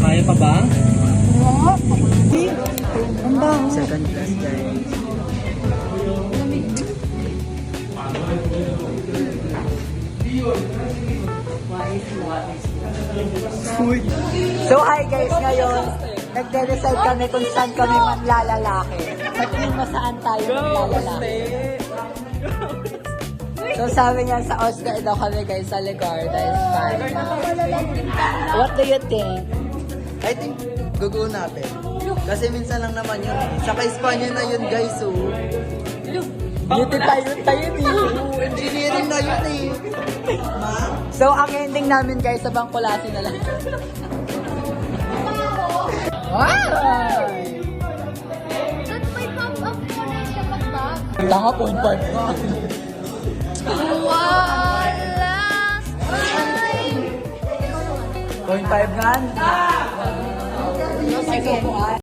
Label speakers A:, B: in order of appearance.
A: Kaya pa ba?
B: Ang bango.
A: Second class, guys.
B: So hi guys, ngayon nagde-decide kami kung saan kami manlalalaki. Sa tingin mo saan tayo manlalalaki? So sabi niya sa Oscar daw kami guys sa Legarda is fine. What do you think?
C: I think gugo natin. Kasi minsan lang naman yun. Saka Espanya na yun guys, so.
B: Beauty tayo eh.
C: Engineering na yun eh.
B: So ang ending namin guys sa Bangkulasi na lang. Wow! Tanga, 0.5 na.
D: Wala.
B: 0.5 nga. Sige.